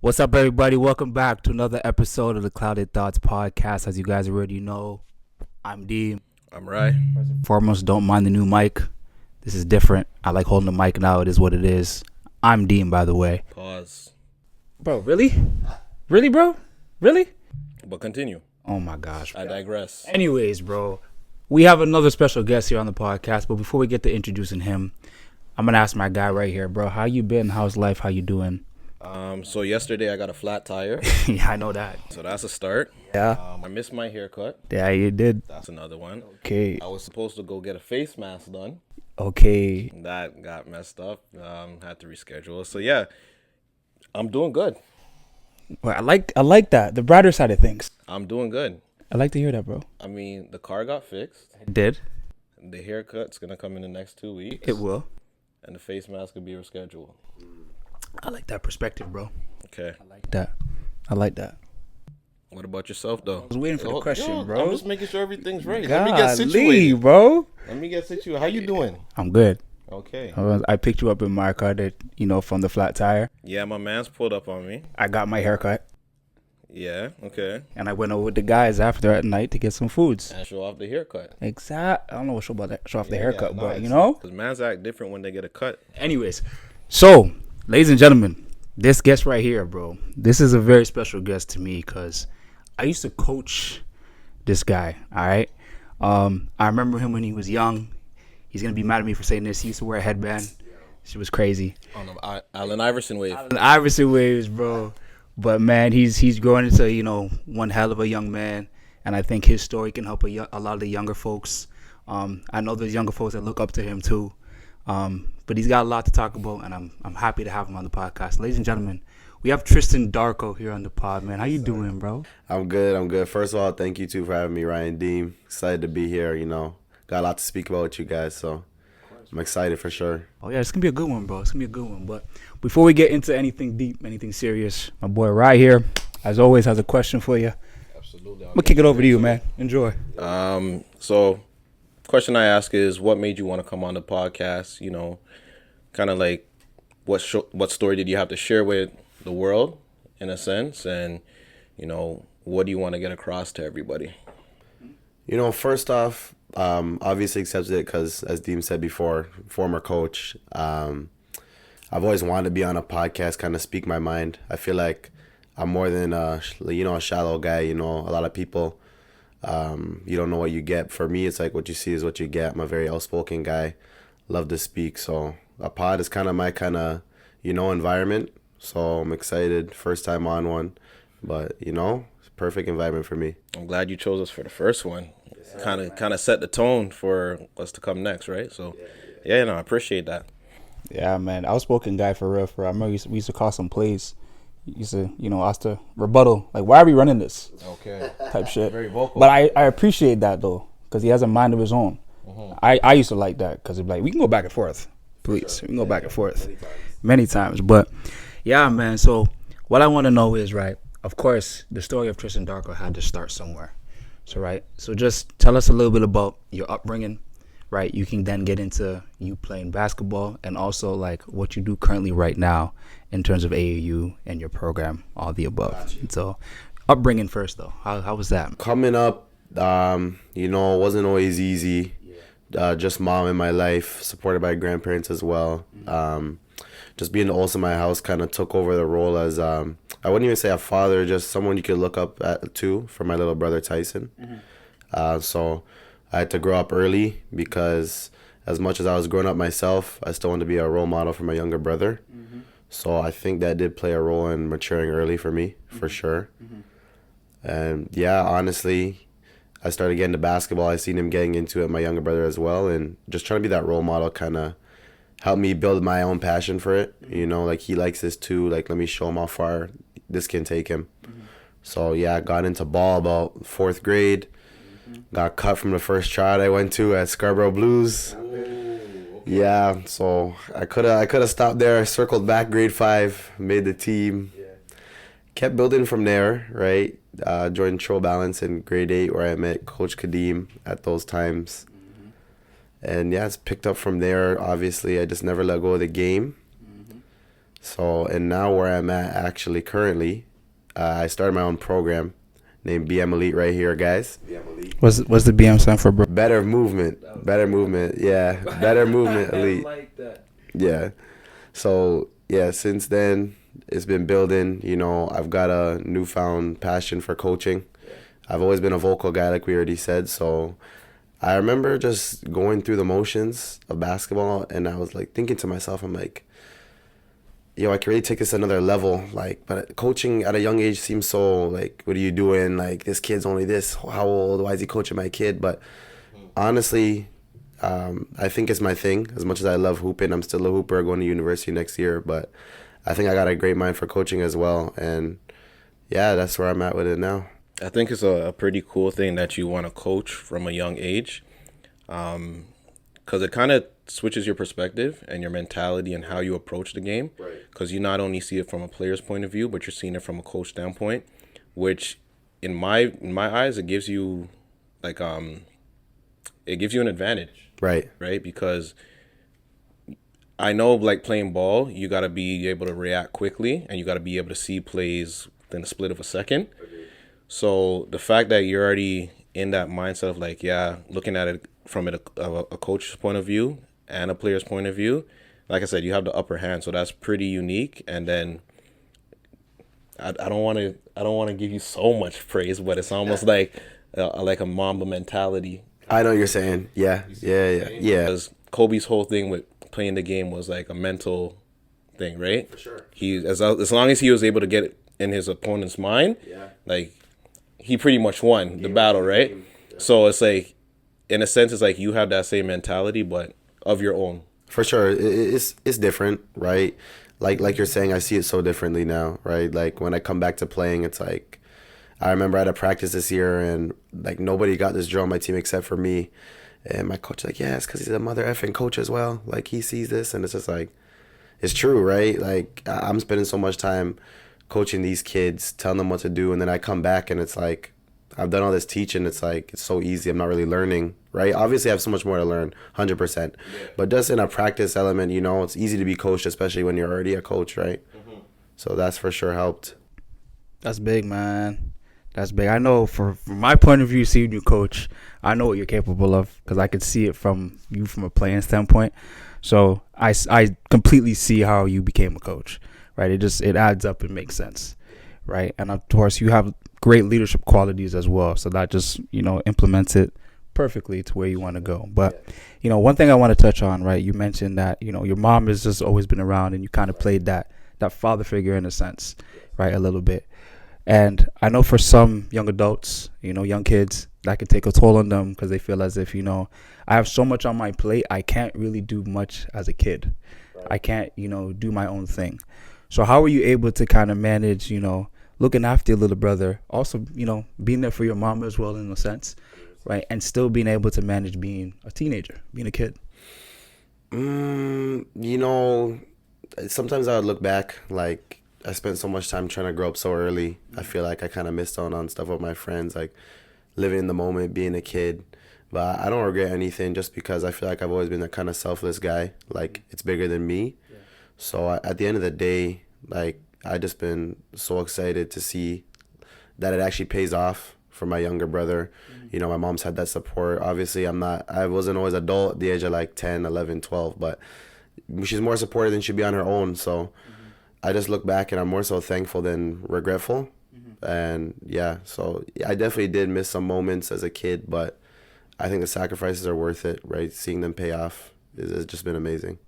What's up, everybody? Welcome back to another episode of the Clouded Thoughts podcast. As you guys already know, I'm Deem. I'm Ry. Foremost, don't mind the new mic. This is different. I like holding the mic now. It is what it is. I'm Deem, by the way. Pause. Bro, really? Really, bro? Really? But continue. Oh, my gosh. I digress. Anyways, bro, we have another special guest here on the podcast. But before we get to introducing him, I'm going to ask my guy right here, bro. How you been? How's life? How you doing? So yesterday I got a flat tire. Yeah, I know that. So that's a start. Yeah. I missed my haircut. Yeah, you did. That's another one. Okay. I was supposed to go get a face mask done. Okay. That got messed up. Had to reschedule. So yeah, I'm doing good. Well, I like that. The brighter side of things. I'm doing good. I like to hear that, bro. I mean, the car got fixed. It did. The haircut's going to come in the next 2 weeks. It will. And the face mask will be rescheduled. I like that perspective, bro. Okay. I like that. What about yourself, though? I was waiting for the question, bro. I'm just making sure everything's right. Golly, Let me get situated. bro. Let me get situated. How you doing? I'm good. Okay. I picked you up in my car that, from the flat tire. Yeah, my man's pulled up on me. I got my haircut. Yeah, okay. And I went over with the guys after at night to get some foods. And show off the haircut. Exact. I don't know what show about that. Show off the Yeah, haircut, yeah, but nice. Because man's act different when they get a cut. Anyways, so, ladies and gentlemen, this guest right here, bro, this is a very special guest to me because I used to coach this guy, all right? I remember him when he was young. He's going to be mad at me for saying this. He used to wear a headband. She was crazy. On the Allen Iverson wave. Allen Iverson waves, bro. But, man, he's growing into, one hell of a young man. And I think his story can help a lot of the younger folks. I know there's younger folks that look up to him, too. But he's got a lot to talk about, and I'm happy to have him on the podcast. Ladies and gentlemen, we have Tristan Darko here on the pod, man. How you doing, bro? I'm good. First of all, thank you, too, for having me, Ryan Deem. Excited to be here, Got a lot to speak about with you guys, so I'm excited for sure. Oh, yeah, it's going to be a good one, bro. It's going to be a good one. But before we get into anything deep, anything serious, my boy Ry here, as always, has a question for you. Absolutely. I'm going to kick it over to you, man. Enjoy. So, question I ask is, what made you want to come on the podcast? Kind of like, what story did you have to share with the world, in a sense? And, what do you want to get across to everybody? First off, obviously accepted it because, as Deem said before, former coach. I've always wanted to be on a podcast, kind of speak my mind. I feel like I'm more than a shallow guy. A lot of people, you don't know what you get. For me, it's like what you see is what you get. I'm a very outspoken guy, love to speak. So a pod is kind of my environment. So I'm excited. First time on one, but it's a perfect environment for me. I'm glad you chose us for the first one. Kind of set the tone for what's to come next, right? So, I appreciate that. Yeah, man. Outspoken guy for real. I remember we used to call some plays. Used to, us to rebuttal. Like, why are we running this? Okay. Type shit. Very vocal. But I appreciate that, though, because he has a mind of his own. Mm-hmm. I used to like that because it'd be like, we can go back and forth. Please. Sure. We can go back and forth. Many times. But, yeah, man. So, what I want to know is, right, of course, the story of Tristan Darko had to start somewhere. So just tell us a little bit about your upbringing, right? You can then get into you playing basketball and also like what you do currently right now in terms of AAU and your program, all the above. So upbringing first though, how was that? Coming up, it wasn't always easy. Just mom in my life, supported by grandparents as well. Just being the oldest in my house kind of took over the role as I wouldn't even say a father, just someone you could look up to for my little brother Tyson. Mm-hmm. So I had to grow up early because as much as I was growing up myself, I still wanted to be a role model for my younger brother. Mm-hmm. So I think that did play a role in maturing early for me, for sure. Mm-hmm. And yeah, honestly, I started getting to basketball. I seen him getting into it, my younger brother as well, and just trying to be that role model kind of helped me build my own passion for it. Like he likes this too. Like, let me show him how far this can take him. Mm-hmm. So yeah, I got into ball about 4th grade. Mm-hmm. Got cut from the first tryout I went to at Scarborough Blues. Oh, okay. Yeah, so I could have stopped there. I circled back grade 5, made the team. Yeah. Kept building from there, right? Joined Troll Balance in grade 8 where I met Coach Kadeem at those times. And yeah, it's picked up from there. Obviously, I just never let go of the game. Mm-hmm. So, and now where I'm at actually currently, I started my own program named BM Elite right here, guys. BM Elite. What's the BM stand for, bro? Better movement. Better movement. Yeah. Better movement elite. Like that. Yeah. So, yeah, since then, it's been building. You know, I've got a newfound passion for coaching. I've always been a vocal guy, like we already said. So, I remember just going through the motions of basketball, and I was like thinking to myself, I'm like, yo, I can really take this another level. Like, but coaching at a young age seems so like, what are you doing? Like, this kid's only this. How old? Why is he coaching my kid? But honestly, I think it's my thing. As much as I love hooping, I'm still a hooper going to university next year. But I think I got a great mind for coaching as well. And yeah, that's where I'm at with it now. I think it's a pretty cool thing that you want to coach from a young age, because it kind of switches your perspective and your mentality and how you approach the game. Because you not only see it from a player's point of view, but you're seeing it from a coach standpoint, which in my eyes, it gives you like it gives you an advantage. Right. Because I know, like, playing ball, you got to be able to react quickly, and you got to be able to see plays within a split of a second. So the fact that you're already in that mindset of like, yeah, looking at it from a coach's point of view and a player's point of view, like I said, you have the upper hand. So that's pretty unique. And then I don't want to give you so much praise, but it's almost like a Mamba mentality. I know what you're saying. Yeah. Because Kobe's whole thing with playing the game was like a mental thing, right? For sure. He as long as he was able to get it in his opponent's mind, like, he pretty much won the battle, right? So it's like, in a sense, it's like you have that same mentality, but of your own. For sure, it's different, right? Like you're saying, I see it so differently now, right? Like, when I come back to playing, it's like, I remember I had a practice this year, and like nobody got this drill on my team except for me, and my coach like, yeah, it's because he's a mother effing coach as well. Like, he sees this, and it's just like, it's true, right? Like, I'm spending so much time coaching these kids, telling them what to do, and then I come back and it's like, I've done all this teaching, it's like, it's so easy, I'm not really learning, right? Obviously I have so much more to learn, 100%, but just in a practice element, you know, it's easy to be coached, especially when you're already a coach, right? So that's for sure helped. That's big, man. That's big. I know from my point of view, seeing you coach, I know what you're capable of, because I could see it from you from a playing standpoint. So I completely see how you became a coach. Right, it adds up and makes sense, right? And of course, you have great leadership qualities as well, so that just, you know, implements it perfectly to where you want to go. But, you know, one thing I want to touch on, right? You mentioned that, you know, your mom has just always been around, and you kind of played that father figure in a sense, right? A little bit. And I know for some young adults, you know, young kids, that can take a toll on them because they feel as if, you know, I have so much on my plate, I can't really do much as a kid. I can't, you know, do my own thing. So how were you able to kind of manage, you know, looking after your little brother, also, you know, being there for your mom as well in a sense, right? And still being able to manage being a teenager, being a kid? You know, sometimes I would look back, like, I spent so much time trying to grow up so early. I feel like I kind of missed on stuff with my friends, like living in the moment, being a kid. But I don't regret anything, just because I feel like I've always been that kind of selfless guy. Like, it's bigger than me. So at the end of the day, like, I just been so excited to see that it actually pays off for my younger brother. You know, my mom's had that support. Obviously, I wasn't always adult at the age of like 10, 11, 12, but she's more supportive than she'd be on her own. So I just look back and I'm more so thankful than regretful. And yeah, so I definitely did miss some moments as a kid, but I think the sacrifices are worth it, right? Seeing them pay off has just been amazing.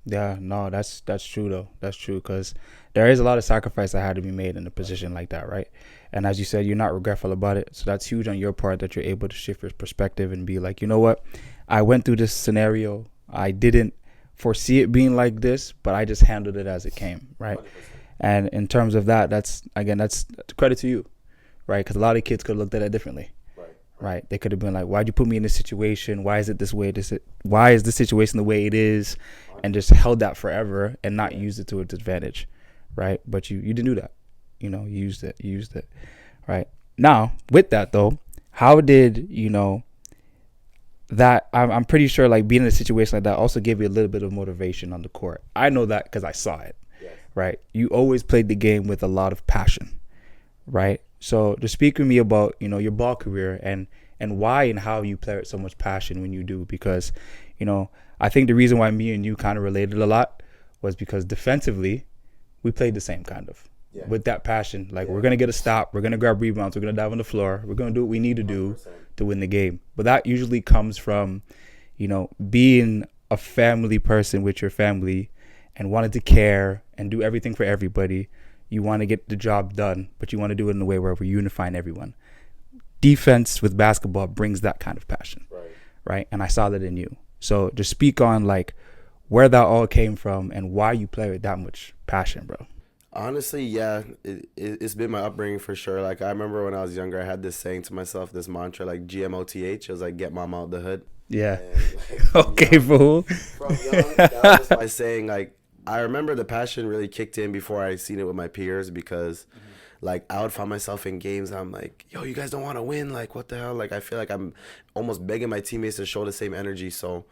Yeah, no, that's true though. That's true, because there is a lot of sacrifice that had to be made in a position like that, right? And as you said, you're not regretful about it. So that's huge on your part that you're able to shift your perspective and be like, you know what? I went through this scenario. I didn't foresee it being like this, but I just handled it as it came, right? 100%. And in terms of that, that's credit to you, right? Because a lot of kids could have looked at it differently. Right. They could have been like, why'd you put me in this situation? Why is it this way? Why is this situation the way it is? And just held that forever and not used it to its advantage. Right. But you didn't do that. You know, you used it. Right. Now, with that, though, how did, you know, that I'm pretty sure like being in a situation like that also gave you a little bit of motivation on the court. I know that because I saw it. right? You always played the game with a lot of passion, right? So just speak with me about, your ball career and why and how you play with so much passion when you do, because, I think the reason why me and you kind of related a lot was because defensively, we played the same kind of with that passion. Like we're going to get a stop. We're going to grab rebounds. We're going to dive on the floor. We're going to do what we need to do 100%. To win the game. But that usually comes from, being a family person with your family and wanting to care and do everything for everybody. You want to get the job done, but you want to do it in a way where we're unifying everyone. Defense with basketball brings that kind of passion, right? And I saw that in you. So just speak on like where that all came from and why you play with that much passion, bro. Honestly, yeah, it's been my upbringing for sure. Like I remember when I was younger, I had this saying to myself, this mantra, like GMOTH. It was like, get mom out the hood. Yeah. And, like, okay, fool. From young, that was just my saying. Like I remember the passion really kicked in before I seen it with my peers, because like I would find myself in games and I'm like, yo, you guys don't want to win? Like what the hell? Like I feel like I'm almost begging my teammates to show the same energy. So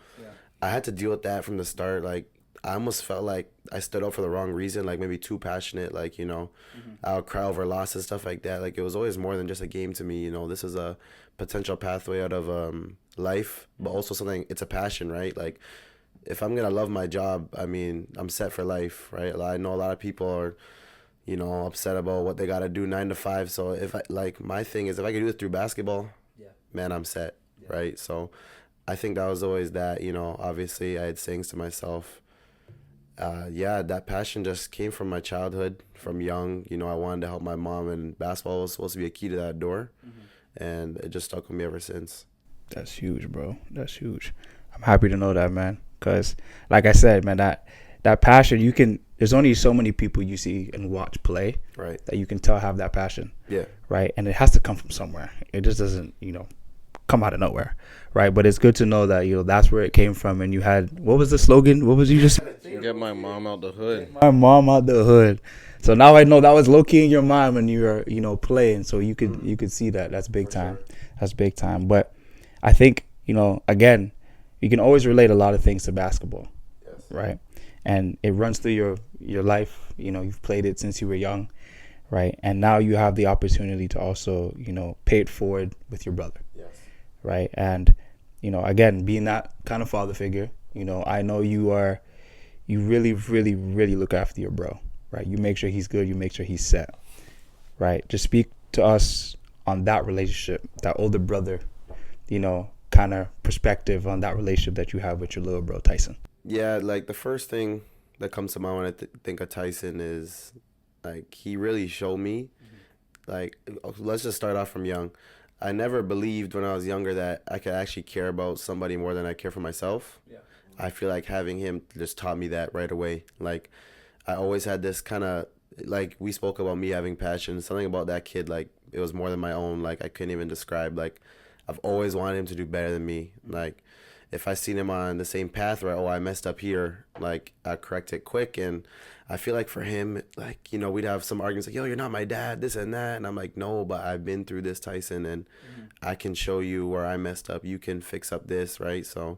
I had to deal with that from the start. Like I almost felt like I stood up for the wrong reason, like maybe too passionate, like, I would cry over losses, stuff like that. Like it was always more than just a game to me. This is a potential pathway out of life, but also something, it's a passion, right? Like if I'm going to love my job, I mean, I'm set for life, right? I know a lot of people are, upset about what they got to do 9 to 5. So if my thing is if I could do it through basketball, man, I'm set, right? So I think that was always that, obviously I had sayings to myself. That passion just came from my childhood, from young. I wanted to help my mom, and basketball was supposed to be a key to that door. And it just stuck with me ever since. That's huge, bro. That's huge. I'm happy to know that, man. Because, like I said, man, that passion, there's only so many people you see and watch play, right, that you can tell have that passion. Yeah. Right? And it has to come from somewhere. It just doesn't, come out of nowhere. Right? But it's good to know that, that's where it came from. And you had, what was the slogan? What was you just? Get my mom out the hood. Get my mom out the hood. So now I know that was low key in your mind when you were, playing. So you could see that. That's big time. Sure. That's big time. But I think, again, you can always relate a lot of things to basketball. Yes. Right? And it runs through your life. You've played it since you were young, right? And now you have the opportunity to also, pay it forward with your brother. Yes. Right? And, again, being that kind of father figure, I know you really, really, really look after your bro, right? You make sure he's good. You make sure he's set, right? Just speak to us on that relationship, that older brother, kind of perspective on that relationship that you have with your little bro, Tyson. Yeah, like the first thing that comes to mind when I think of Tyson is like he really showed me, like, let's just start off from young. I never believed when I was younger that I could actually care about somebody more than I care for myself. Yeah. I feel like having him just taught me that right away. Like I always had this kind of, like we spoke about me having passion, something about that kid, like it was more than my own. Like I couldn't even describe. Like I've always wanted him to do better than me. Like if I seen him on the same path where, I messed up here, like I correct it quick. And I feel like for him, like, we'd have some arguments like, yo, you're not my dad, this and that. And I'm like, no, but I've been through this, Tyson, and I can show you where I messed up. You can fix up this, right? So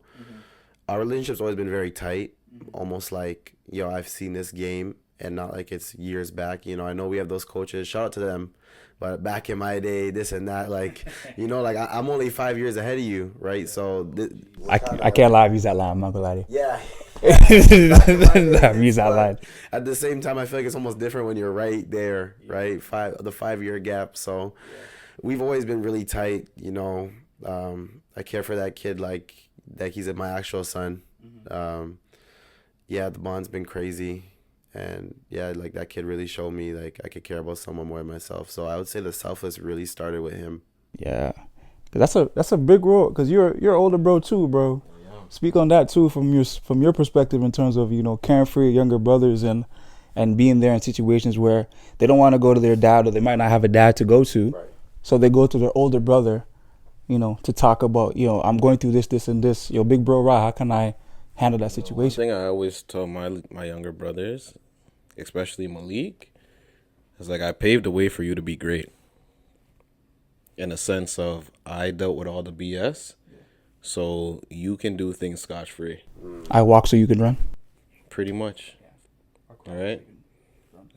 our relationship's always been very tight, almost like, I've seen this game and not like it's years back. I know we have those coaches, shout out to them. But back in my day, this and that, like, like I'm only 5 years ahead of you, right? So I can't lie, use that line. I'm not gonna lie to you. Yeah. Use that line. At the same time, I feel like it's almost different when you're right there, right? The 5 year gap. So we've always been really tight. I care for that kid like he's my actual son. The bond's been crazy. And like that kid really showed me like I could care about someone more than myself. So I would say the selfless really started with him. Yeah, cause that's a big role. Cause you're older bro too, bro. Yeah. Speak on that too from your perspective in terms of caring for your younger brothers and being there in situations where they don't want to go to their dad or they might not have a dad to go to, right. So they go to their older brother, to talk about I'm going through this and this. Yo, big bro, Ra, how can I handle that situation? One thing I always tell my younger brothers, especially Malik, is like I paved the way for you to be great. In a sense of I dealt with all the BS, so you can do things scotch-free. I walk so you can run? Pretty much. All right?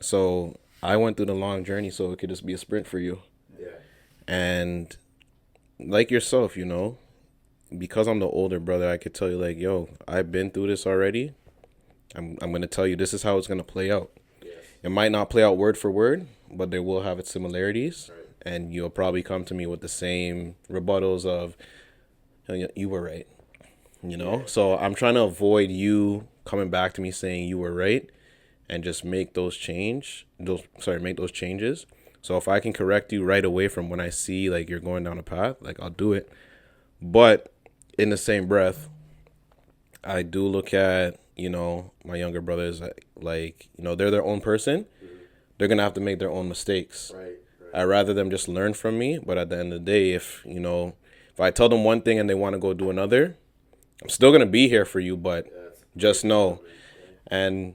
So I went through the long journey so it could just be a sprint for you. Yeah. And like yourself, you know, because I'm the older brother, I could tell you like, yo, I've been through this already. I'm going to tell you this is how it's going to play out. Yes. It might not play out word for word, but they will have its similarities. Right. And you'll probably come to me with the same rebuttals of, you were right. You know? Yeah. So I'm trying to avoid you coming back to me saying you were right and just make those changes. So if I can correct you right away from when I see like you're going down a path, like I'll do it. But in the same breath, I do look at, you know, my younger brothers like, you know, they're their own person. Mm-hmm. They're going to have to make their own mistakes. Right. I'd rather them just learn from me. But at the end of the day, if I tell them one thing and they want to go do another, I'm still going to be here for you, but just know. And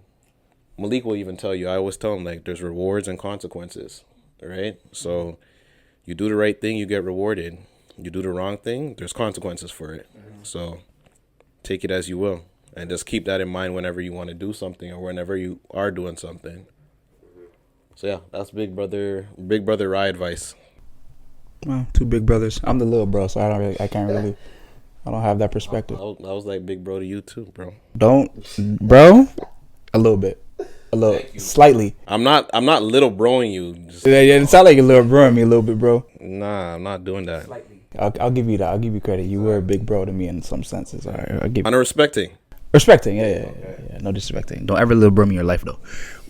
Malik will even tell you, I always tell him, like, there's rewards and consequences, right? So you do the right thing, you get rewarded. You do the wrong thing, there's consequences for it. So take it as you will. And just keep that in mind whenever you want to do something or whenever you are doing something. So, yeah, that's Big Brother Ry advice. Well, two big brothers. I'm the little bro, so I don't have that perspective. I was like big bro to you too, bro. Bro, a little bit, slightly. I'm not little broing you. Just, Yeah, it sounds like a little bro to me a little bit, bro. nah, I'm not doing that. I'll give you that. I'll give you credit. You were a big bro to me in some senses. All right, I'll give On a respecting. respecting. Yeah. No disrespecting. Don't ever little bro me in your life though.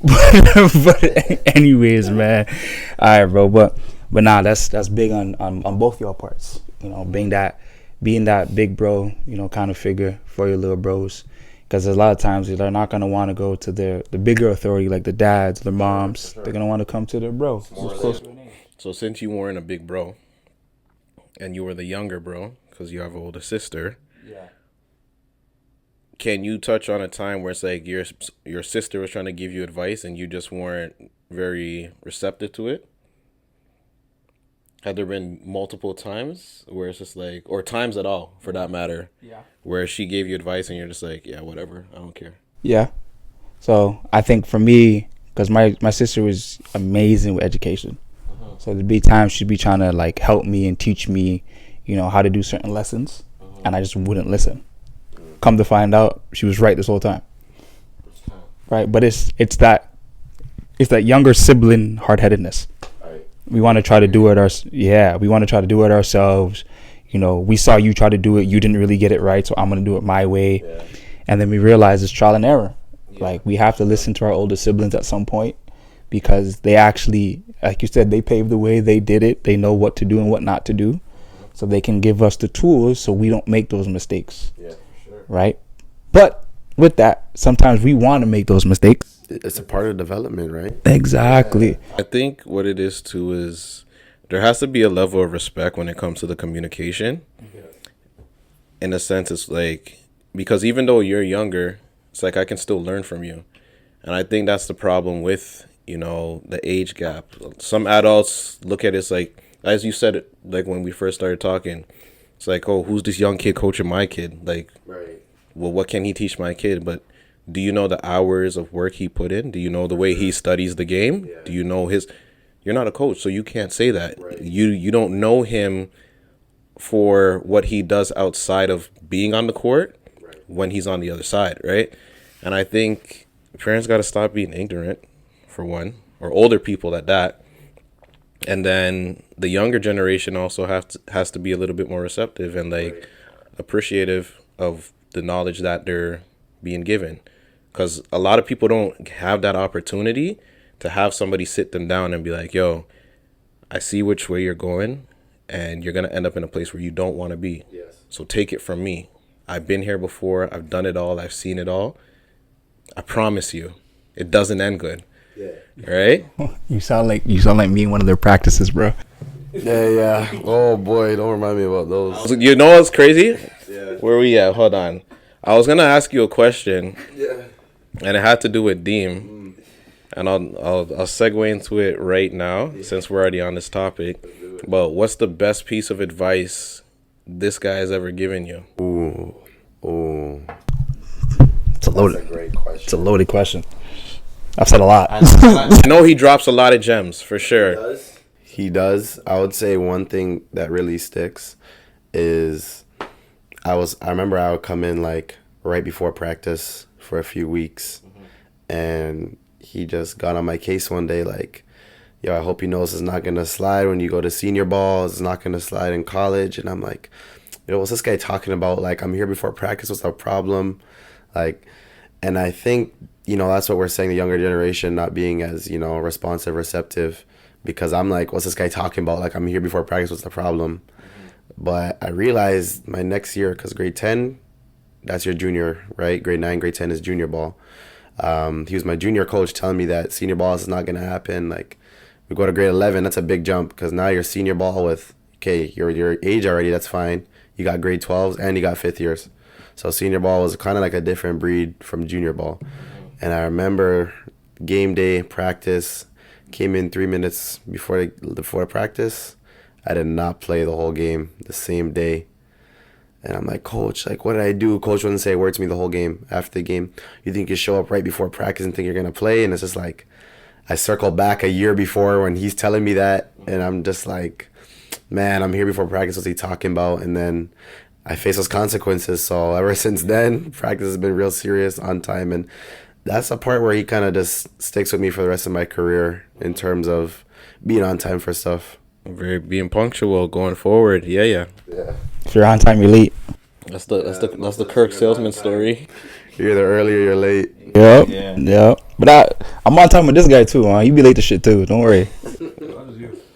But anyways, man. All right, bro. But nah, that's big on both y'all parts. You know, being that big bro, you know, kind of figure for your little bros. Because a lot of times they're not going to want to go to the bigger authority like the dads, the moms. They're going to want to come to their bro. So since you weren't a big bro and you were the younger bro because you have an older sister, Yeah. can you touch on a time where it's like your sister was trying to give you advice and you just weren't very receptive to it? Had there been multiple times where it's just like, or times at all for that matter, where she gave you advice and you're just like, yeah, whatever, I don't care? Yeah. So I think for me, because my sister was amazing with education. So there'd be times she'd be trying to like help me and teach me, you know, how to do certain lessons. And I just wouldn't listen. Come to find out, she was right this whole time. Right. But it's that younger sibling hard-headedness. We want to try to do it we want to try to do it ourselves. You know, we saw you try to do it, you didn't really get it right, so I'm going to do it my way. Yeah. And then we realize it's trial and error. Yeah. Like, we have to listen to our older siblings at some point because they actually, like you said, they paved the way, they did it, they know what to do and what not to do. So they can give us the tools so we don't make those mistakes. Yeah, for sure. Right? But with that, sometimes we want to make those mistakes. It's a part of development, right? Exactly. I think what it is too is there has to be a level of respect when it comes to the communication. In a sense, it's like, because even though you're younger, it's like I can still learn from you. And I think that's the problem with, you know, the age gap. Some adults look at it as like, as you said, like when we first started talking, it's like, oh, who's this young kid coaching my kid? Like, right. Well, what can he teach my kid? But do you know the hours of work he put in? Do you know the way he studies the game? Yeah. Do you know you're not a coach, so you can't say that. Right. You don't know him for what he does outside of being on the court when he's on the other side, right? And I think parents got to stop being ignorant, for one, or older people at that. And then the younger generation also has to be a little bit more receptive and like appreciative of the knowledge that they're being given. Because a lot of people don't have that opportunity to have somebody sit them down and be like, yo, I see which way you're going and you're going to end up in a place where you don't want to be. Yes. So take it from me. I've been here before. I've done it all. I've seen it all. I promise you, it doesn't end good. Yeah. Right? You sound like me in one of their practices, bro. Yeah. Oh, boy. Don't remind me about those. You know what's crazy? Yeah. Where we at? Hold on. I was going to ask you a question. Yeah. And it had to do with Deem, and I'll segue into it right now since we're already on this topic. But what's the best piece of advice this guy has ever given you? It's a loaded question. I've said a lot. I know he drops a lot of gems for sure. He does. I would say one thing that really sticks is I remember I would come in like right before practice for a few weeks, and he just got on my case one day like, yo, I hope you know this is not going to slide when you go to senior ball. It's not going to slide in college. And I'm like, yo, what's this guy talking about? Like, I'm here before practice. What's the problem? Like, and I think, you know, that's what we're saying, the younger generation not being as, you know, responsive, receptive, because I'm like, what's this guy talking about? Like, I'm here before practice. What's the problem? But I realized my next year, because grade 10, that's your junior, right? Grade 9, grade 10 is junior ball. He was my junior coach telling me that senior ball is not going to happen. Like, we go to grade 11, that's a big jump, because now you're senior ball with, okay, your age already, that's fine. You got grade 12s and you got fifth years. So senior ball was kind of like a different breed from junior ball. And I remember game day practice, came in 3 minutes before the practice. I did not play the whole game the same day. And I'm like, Coach, like, what did I do? Coach wouldn't say a word to me the whole game. After the game, you think you show up right before practice and think you're going to play? And it's just like, I circle back a year before when he's telling me that. And I'm just like, man, I'm here before practice. What's he talking about? And then I face those consequences. So ever since then, practice has been real serious, on time. And that's the part where he kind of just sticks with me for the rest of my career in terms of being on time for stuff. Being punctual going forward. Yeah. If you're on time, you're late. That's the Kirk salesman story. You're either early or you're late. Yep. Yeah. But I'm on time with this guy too, huh? You be late to shit too. Don't worry.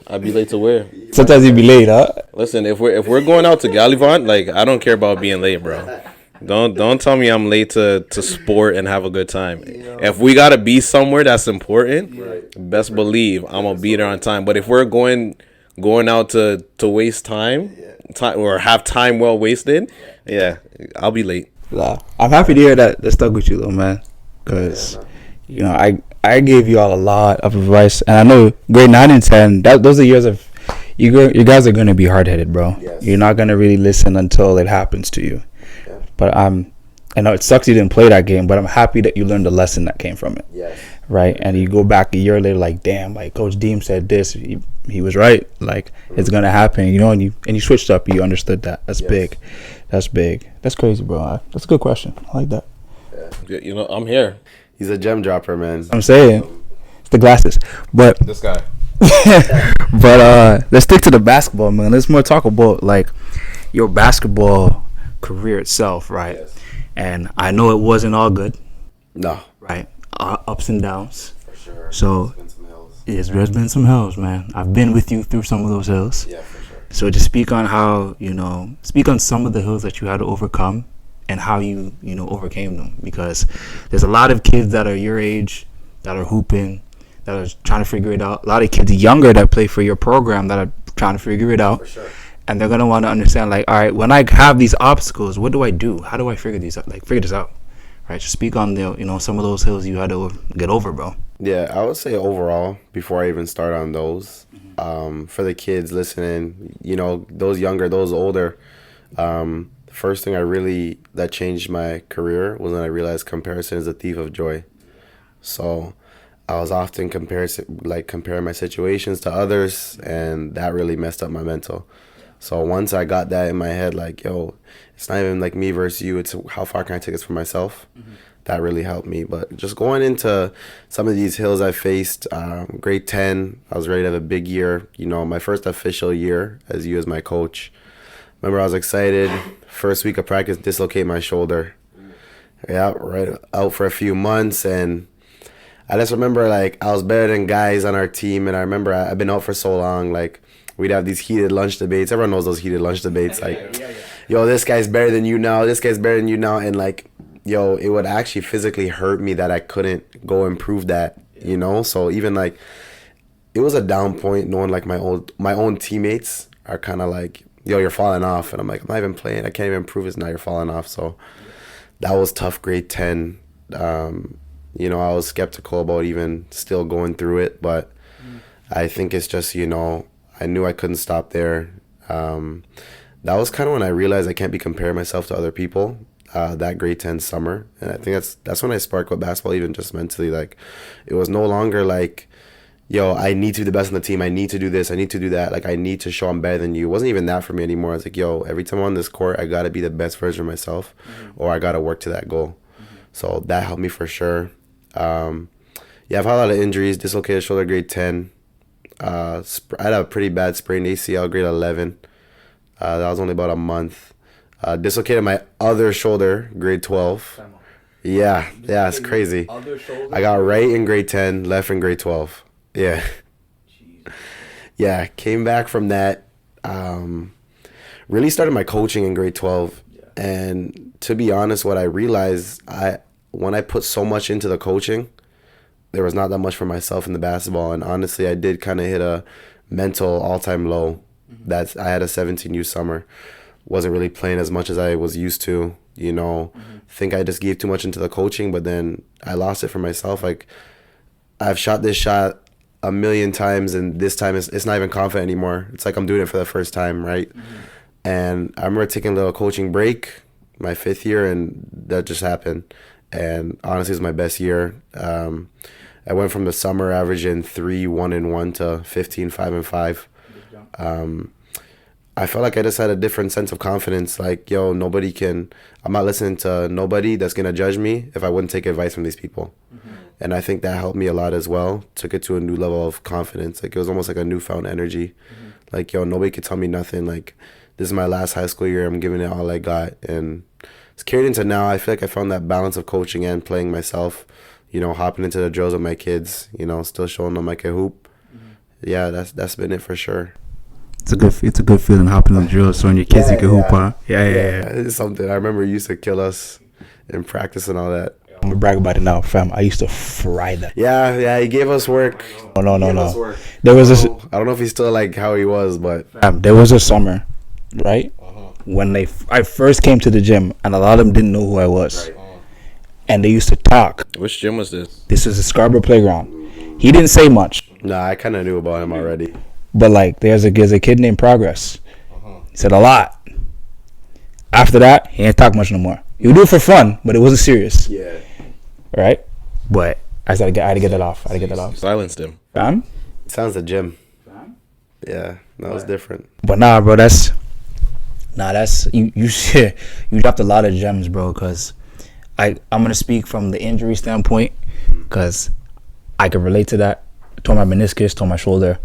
I'd be late to where? Sometimes you be late, huh? Listen, if we're going out to Gallivant, like, I don't care about being late, bro. Don't tell me I'm late to sport and have a good time. If we gotta be somewhere that's important, best believe I'm gonna be there on time. But if we're going out to waste time or have time well wasted, yeah, I'll be late. I'm happy to hear that stuck with you though, man. Because you know, I gave you all a lot of advice, and I know grade 9 and 10, those are years of you guys are gonna be hard headed, bro. Yes. You're not gonna really listen until it happens to you. Yeah. But I know it sucks you didn't play that game, but I'm happy that you learned the lesson that came from it. Yes. Right? And you go back a year later, like, damn, like Coach Deem said this, he was right. Like, it's gonna happen, you know, and you switched up, you understood that. That's big. That's big. That's crazy, bro. That's a good question. I like that. Yeah. You know, I'm here. He's a gem dropper, man. I'm saying. It's the glasses. But this guy. But let's stick to the basketball, man. Let's more talk about like your basketball career itself, right? Yes. And I know it wasn't all good. No. Right? Ups and downs. For sure. So there's been some hills, man. I've been with you through some of those hills. Yeah, for sure. So just speak on how, speak on some of the hills that you had to overcome and how you overcame them. Because there's a lot of kids that are your age that are hooping, that are trying to figure it out. A lot of kids younger that play for your program that are trying to figure it out. For sure. And they're going to want to understand, like, all right, when I have these obstacles, what do I do? How do I figure this out? Right? So speak on some of those hills you had to get over, bro. Yeah, I would say overall, before I even start on those, for the kids listening, those younger, those older, first thing that changed my career was when I realized comparison is a thief of joy. So I was often comparing my situations to others, and that really messed up my mental. So once I got that in my head, like, yo, it's not even like me versus you, it's how far can I take this for myself? Mm-hmm. That really helped me. But just going into some of these hills I faced, grade 10, I was ready to have a big year. My first official year as you as my coach. Remember, I was excited. First week of practice, dislocate my shoulder. Yeah, right out for a few months. And I just remember, like, I was better than guys on our team. And I remember I've been out for so long, like, we'd have these heated lunch debates. Everyone knows those heated lunch debates. Like, yo, this guy's better than you now. This guy's better than you now. And, like, yo, it would actually physically hurt me that I couldn't go improve that, So even, like, it was a down point knowing, like, my own teammates are kind of like, yo, you're falling off. And I'm like, I'm not even playing. I can't even improve this. Now you're falling off. So that was tough, grade 10. I was skeptical about even still going through it. But I think it's just, I knew I couldn't stop there. That was kind of when I realized I can't be comparing myself to other people. that grade 10 summer. And I think that's when I sparked with basketball, even just mentally. Like, it was no longer like, yo, I need to be the best on the team. I need to do this. I need to do that. Like, I need to show I'm better than you. It wasn't even that for me anymore. I was like, yo, every time I'm on this court, I got to be the best version of myself, or I got to work to that goal. So that helped me for sure. Yeah, I've had a lot of injuries. Dislocated shoulder, grade 10. I had a pretty bad sprained ACL, grade 11. That was only about a month. Dislocated my other shoulder, grade 12. Yeah, it's crazy. I got right in grade 10, left in grade 12. Yeah. Yeah, came back from that. Really started my coaching in grade 12. And to be honest, what I realized, when I put so much into the coaching, there was not that much for myself in the basketball. And honestly, I did kind of hit a mental all-time low. I had a 17U summer. Wasn't really playing as much as I was used to, Think I just gave too much into the coaching, but then I lost it for myself. Like, I've shot this shot a million times, and this time it's not even confident anymore. It's like I'm doing it for the first time, right? And I remember taking a little coaching break my 5th year, and that just happened. And honestly, it was my best year. I went from the summer averaging 3-1-1 to 15 5-5. I felt like I just had a different sense of confidence. Like, yo, I'm not listening to nobody that's going to judge me if I wouldn't take advice from these people. And I think that helped me a lot as well. Took it to a new level of confidence. Like, it was almost like a newfound energy. Like, yo, nobody could tell me nothing. Like, this is my last high school year. I'm giving it all I got. And it's carried into now. I feel like I found that balance of coaching and playing myself, hopping into the drills with my kids, still showing them I can hoop. Yeah, that's been it for sure. It's a good feeling hopping on the drills, showing your kids you can hoop, huh? Yeah. It's something I remember used to kill us in practice and all that. I'm gonna brag about it now, fam. I used to fry that. Yeah, he gave us work. No. There was this. I don't know if he's still like how he was, but There was a summer, right, when I first came to the gym, and a lot of them didn't know who I was, and they used to talk. Which gym was this? This was the Scarborough playground. He didn't say much. Nah, I kind of knew about him already. But like, there's a kid named Progress. He said a lot. After that, he ain't talk much no more. He would do it for fun, but it wasn't serious. Yeah. Right? But I had to get that off. Silenced him. Fam? Sounds a gym. Yeah, that was different. But nah, bro, that's you you dropped a lot of gems, bro, because I'm gonna speak from the injury standpoint, because I can relate to that. Tore my meniscus, tore my shoulder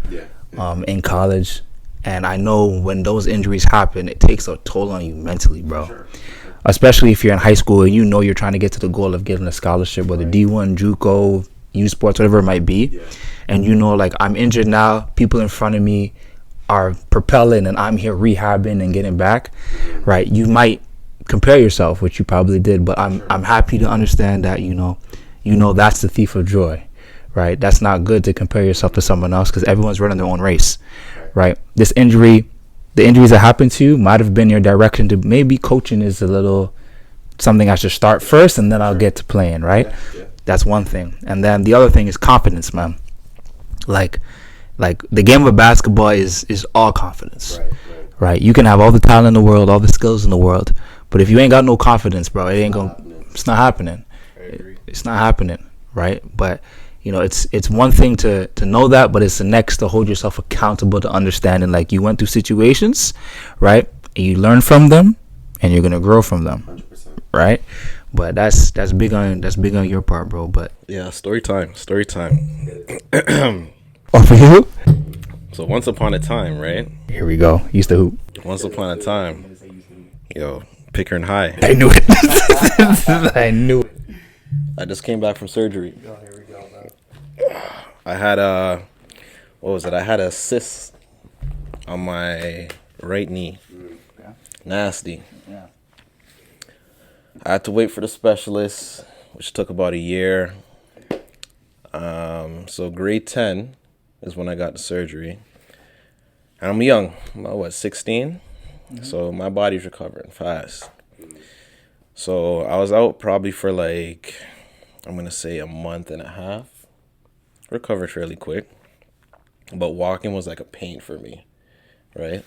in college, and I know when those injuries happen, it takes a toll on you mentally, bro. Sure. Especially if you're in high school and you're trying to get to the goal of getting a scholarship, whether D1, JUCO, U Sports, whatever it might be. And like, I'm injured now, people in front of me are propelling, and I'm here rehabbing and getting back, right? You might compare yourself, which you probably did, but I'm happy to understand that that's the thief of joy, right? That's not good to compare yourself to someone else, because everyone's running their own race, right? The injuries that happened to you might have been your direction to maybe coaching is a little something I should start first, and then I'll get to playing, right? That's one thing. And then the other thing is confidence, man. Like the game of basketball is all confidence, right? You can have all the talent in the world, all the skills in the world, but if you ain't got no confidence, bro, it's not happening. It's not happening, right? But it's one thing to know that, but it's the next to hold yourself accountable to understanding, like, you went through situations, right? And you learn from them, and you're gonna grow from them, 100%. Right? But that's big on your part, bro. But yeah, story time. Oh, for you? So once upon a time, right? Here we go. Used to hoop. Once upon a time, Pickering High. I knew it. I knew it. I just came back from surgery. I had I had a cyst on my right knee. Nasty. Yeah. I had to wait for the specialist, which took about a year. So grade 10 is when I got the surgery. And I'm young. I'm about 16? Mm-hmm. So my body's recovering fast. So I was out probably for I'm going to say a month and a half. Recovered fairly quick. But walking was like a pain for me, right?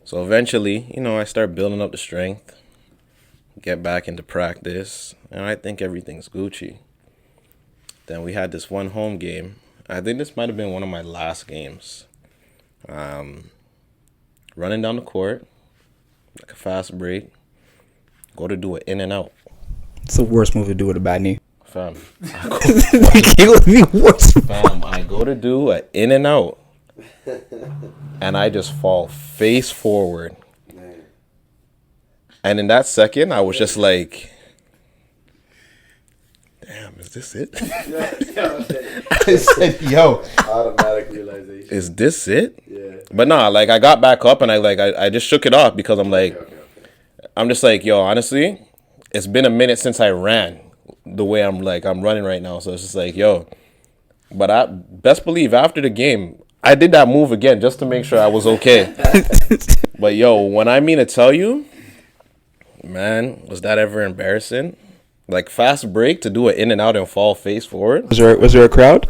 So eventually, I started building up the strength. get back into practice, and I think everything's Gucci. Then we had this one home game. I think this might have been one of my last games. Running down the court, like a fast break, go to do it in and out. It's the worst move to do with a bad knee. Fam, I go to do an in and out, and I just fall face forward. And in that second, I was just like, damn, is this it? I said, yo. Automatic realization. Is this it? Yeah. But nah, like, I got back up and I just shook it off because I'm like, okay. I'm just like, yo, honestly, it's been a minute since I ran the way I'm running right now. So it's just like, yo. But I best believe after the game, I did that move again just to make sure I was okay. But yo, when I mean to tell you, man, was that ever embarrassing? Like, fast break to do it in and out and fall face forward. Was there a crowd?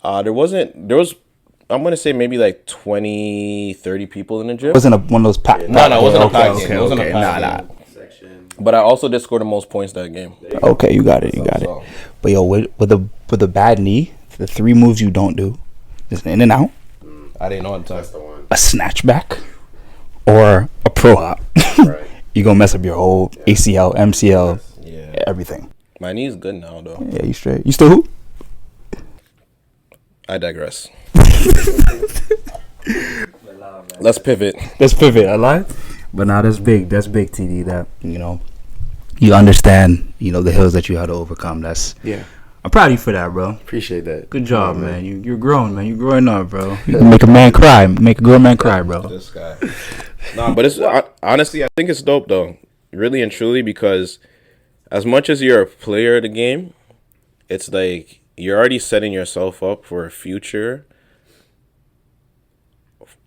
There was, I'm going to say maybe like 20, 30 people in the gym. Wasn't one of those packed. No, it wasn't a packed game. It wasn't a packed Nah. game. But I also did score the most points that game. Okay, you got it. But yo, with a bad knee, the 3 moves you don't do, just in and out. I didn't know until a snatchback, or a pro hop. Right. You gonna mess up your whole ACL, MCL, everything. My knee's good now, though. Yeah, you straight. You still hoop? I digress. Let's pivot. I lied. But now that's big. That's big, TD. That you understand. The hills that you had to overcome. I'm proud of you for that, bro. Appreciate that. Good job, man. You're growing, man. You're growing up, bro. You make a man cry. Make a grown man cry, bro. This guy. No, but it's honestly, I think it's dope though, really and truly, because as much as you're a player of the game, it's like you're already setting yourself up for a future.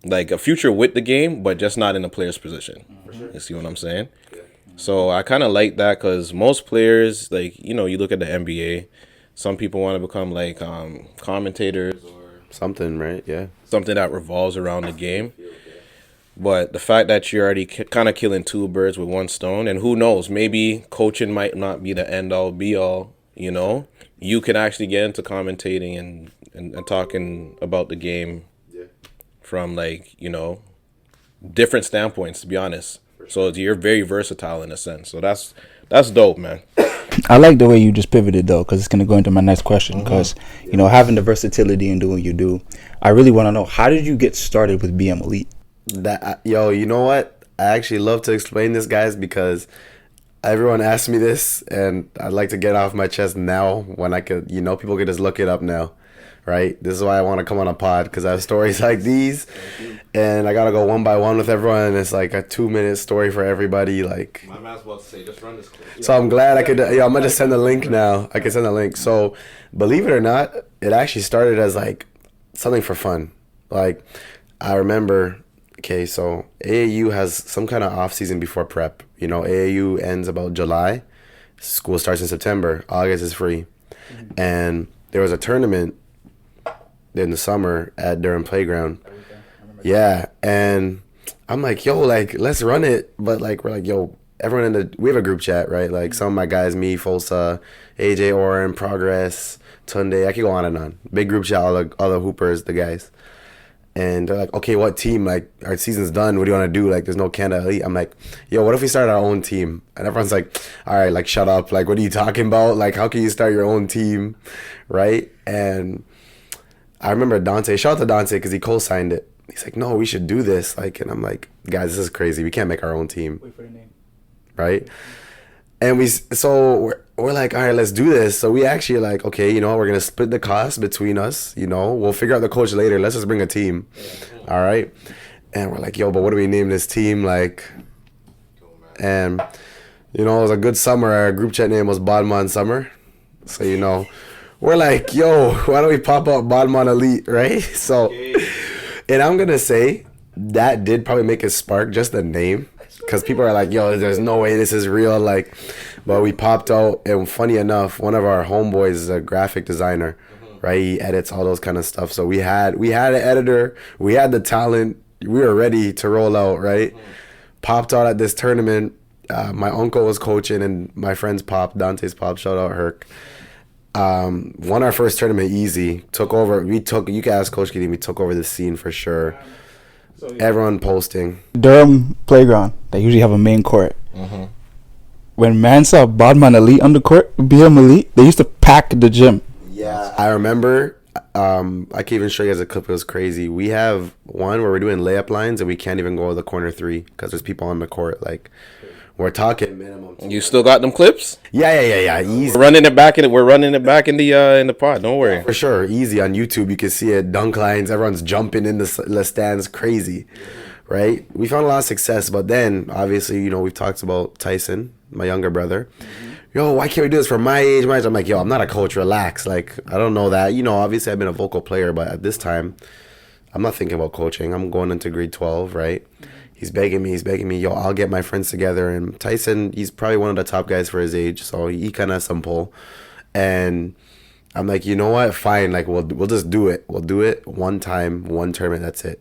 Like a future with the game, but just not in a player's position. Sure. You see what I'm saying? Yeah. So I kind of like that because most players, like, you look at the NBA, some people want to become like commentators or something, right? Yeah. Something that revolves around the game. But the fact that you're already kind of killing 2 birds with 1 stone, and who knows, maybe coaching might not be the end all be all, you can actually get into commentating and talking about the game from different standpoints, to be honest. So you're very versatile in a sense. So that's dope, man. I like the way you just pivoted though, because it's gonna go into my next question. Because having the versatility and doing what you do, I really want to know, how did you get started with BM Elite? You know what? I actually love to explain this, guys, because everyone asks me this, and I'd like to get off my chest now when I could. People could just look it up now. Right? This is why I want to come on a pod, because I have stories like these, and I got to go one by one with everyone, and it's like a 2-minute story for everybody. Like, my man's about to say, just run this clip. So I'm glad I could, I'm going to just send a link now. I can send a link. So, believe it or not, it actually started as like something for fun. Like, I remember, so AAU has some kind of off season before prep. AAU ends about July. School starts in September. August is free. And there was a tournament in the summer at Durham Playground. Yeah, and I'm like, yo, like, let's run it. But like, we're like, yo, everyone we have a group chat, right? Like, some of my guys, me, Fosa, AJ, Oren, Progress, Tunde, I could go on and on. Big group chat, all the hoopers, the guys. And they're like, okay, what team? Like, our season's done. What do you want to do? Like, there's no Canada Elite. I'm like, yo, what if we start our own team? And everyone's like, all right, like, shut up. Like, what are you talking about? Like, how can you start your own team, right? And I remember Dante. Shout out to Dante because he co-signed it. He's like, no, we should do this. Like, and I'm like, guys, this is crazy. We can't make our own team. Wait for the name. Right? And we're like, all right, let's do this. So we actually like, okay, we're going to split the cost between us. We'll figure out the coach later. Let's just bring a team. All right? And we're like, yo, but what do we name this team? Like, and, it was a good summer. Our group chat name was Bodman Summer. So, we're like, yo, why don't we pop up Bodman Elite, right? So, and I'm going to say that did probably make it spark, just the name. Because people are like, yo, there's no way this is real. Like, but we popped out, and funny enough, one of our homeboys is a graphic designer, right? He edits all those kind of stuff. So we had an editor, we had the talent, we were ready to roll out, right? Popped out at this tournament, my uncle was coaching, and my friend's pop, Dante's pop, shout out Herc. Won our first tournament easy. Took over. You can ask Coach Gideon. We took over the scene for sure. Everyone posting. Durham playground. They usually have a main court. Mm-hmm. When man saw Bodman Elite on the court, BM Elite, they used to pack the gym. Yeah, I remember. I can even show you guys a clip. It was crazy. We have one where we're doing layup lines and we can't even go to the corner three because there's people on the court. Like, we're talking minimum. You still got them clips? Yeah. Easy. We're running it back in the pod. Don't worry. For sure, easy on YouTube. You can see it. Dunk lines. Everyone's jumping in the stands. Crazy, right? We found a lot of success, but then obviously, we've talked about Tyson, my younger brother. Yo, why can't we do this for my age? I'm like, yo, I'm not a coach. Relax. Like, I don't know that. Obviously I've been a vocal player, but at this time, I'm not thinking about coaching. I'm going into grade 12, right? He's begging me, yo, I'll get my friends together. And Tyson, he's probably one of the top guys for his age, so he kind of has some pull. And I'm like, you know what? Fine. Like, we'll just do it. We'll do it one time, one tournament. That's it.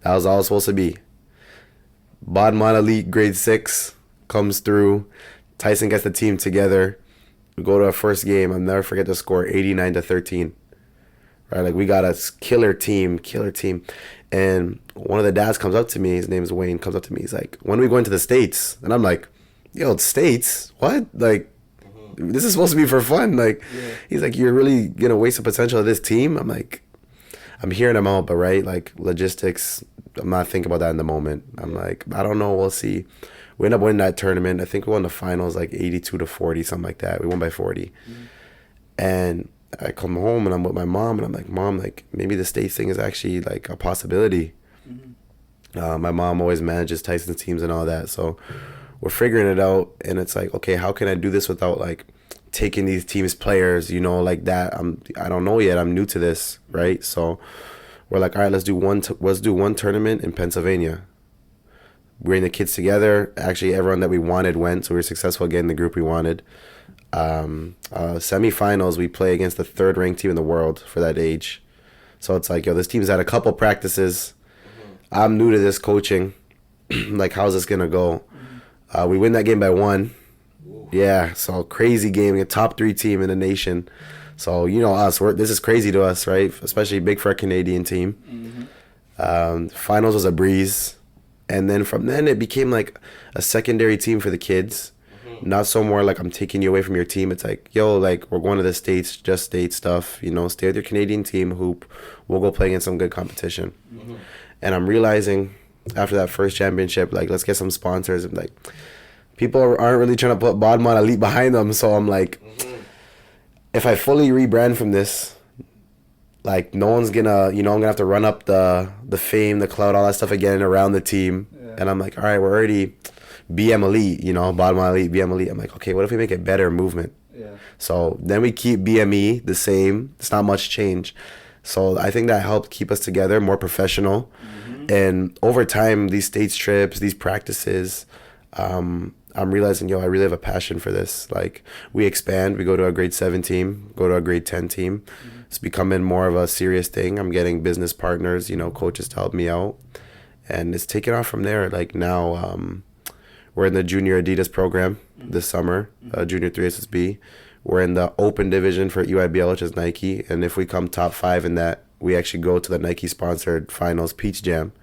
That was all it was supposed to be. Bodman Elite grade 6 comes through. Tyson gets the team together. We go to our first game. I'll never forget the score, 89-13. Right, like we got a killer team. And one of the dads comes up to me. His name's Wayne. Comes up to me. He's like, "When are we going to the States?" And I'm like, "Yo, States? What? Like, this is supposed to be for fun." Like, he's like, "You're really gonna waste the potential of this team?" I'm like, I'm hearing him out, but right, like logistics. I'm not thinking about that in the moment. I'm like, I don't know. We'll see. We end up winning that tournament. I think we won the finals like 82-40, something like that. We won by 40. And I come home and I'm with my mom and I'm like, Mom, like maybe the States thing is actually like a possibility. My mom always manages Tyson's teams and all that. So we're figuring it out. And it's like, okay, how can I do this without like taking these teams players, like that? I don't know yet. I'm new to this, right? So we're like, all right, let's do one tournament in Pennsylvania. Bring the kids together. Actually, everyone that we wanted went, so we were successful getting the group we wanted. Semifinals, we play against the third-ranked team in the world for that age. So it's like, yo, this team's had a couple practices. I'm new to this coaching. Like, how's this gonna go? We win that game by 1. Yeah, so crazy game. A top 3 team in the nation. So us, this is crazy to us, right? Especially big for a Canadian team. Finals was a breeze. And then from then it became like a secondary team for the kids. Not so more like I'm taking you away from your team. It's like, yo, like we're going to the States, just state stuff, stay with your Canadian team, hoop. We'll go play against some good competition. And I'm realizing after that first championship, like let's get some sponsors. And like people aren't really trying to put Bodman Elite behind them. So I'm like, if I fully rebrand from this, like no one's gonna, I'm gonna have to run up the fame, the cloud, all that stuff again around the team. And I'm like, all right, we're already BM Elite, Bodman Elite, BM Elite. I'm like, okay, what if we make it better movement? So then we keep BME the same. It's not much change. So I think that helped keep us together, more professional. And over time, these States trips, these practices, I'm realizing, I really have a passion for this. Like we expand, we go to a grade 7 team, go to a grade 10 team. It's becoming more of a serious thing. I'm getting business partners, coaches to help me out. And it's taken off from there. Like now, we're in the junior Adidas program this summer, junior 3 SSB. We're in the open division for EYBL, which is Nike. And if we come top 5 in that, we actually go to the Nike-sponsored finals Peach Jam,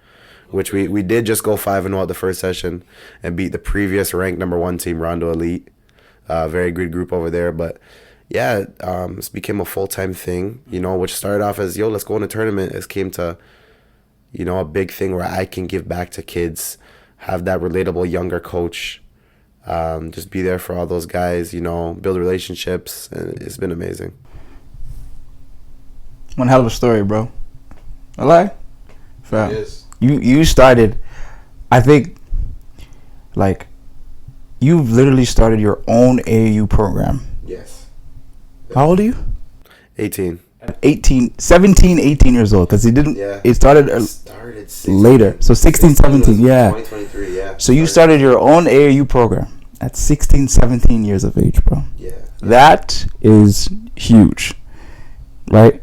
which we did just go 5-0 at the first session and beat the previous ranked number 1 team, Rondo Elite. Very good group over there. But yeah, it's became a full-time thing, which started off as, yo, let's go in a tournament. It came to, a big thing where I can give back to kids, have that relatable younger coach, just be there for all those guys, build relationships. And it's been amazing. One hell of a story, bro. I lie? Fam. It is. You started, I think, like, you've literally started your own AAU program. Yes. How old are you? 18. 17, 18 years old, because it started later. So 16, 17, yeah. 2023, yeah. So you started your own AAU program at 16, 17 years of age, bro. Yeah. That is huge, right?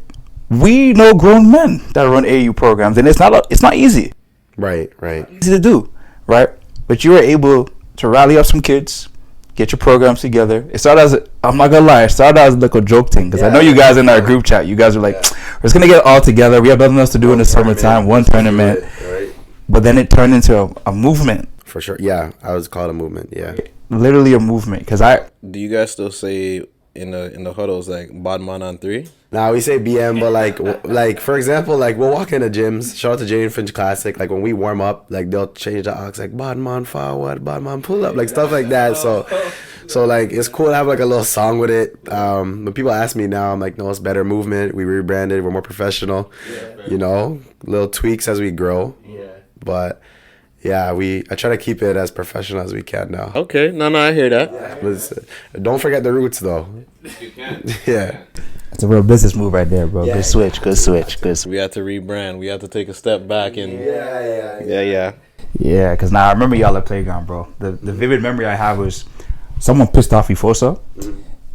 We know grown men that run AAU programs, and it's not easy. Right. Easy to do, right? But you were able to rally up some kids, get your programs together. It started as I'm not gonna lie, it started as like a joke thing because I know you guys in our group chat. You guys are like, we're just gonna get it all together. We have nothing else to do in the summertime. One tournament, right? But then it turned into a movement. For sure, yeah. I would call it a movement. Yeah, literally a movement. Because do you guys still say in the huddles like bad man on 3? Nah, we say BM, but like for example, like we'll walk into gyms. Shout out to Jane Finch Classic. Like when we warm up, like they'll change the aux, like bad man forward, bad man pull up, like stuff like that. So like it's cool to have like a little song with it. When people ask me now, I'm like, no, it's better movement. We rebranded. We're more professional. You know, little tweaks as we grow. Yeah. But yeah, I try to keep it as professional as we can now. Okay, no, I hear that. But don't forget the roots though. You can. Yeah. It's a real business move right there, bro. Good switch. We had to rebrand. We had to take a step back and Yeah, because now I remember y'all at Playground, bro. The vivid memory I have was someone pissed off Ifosa,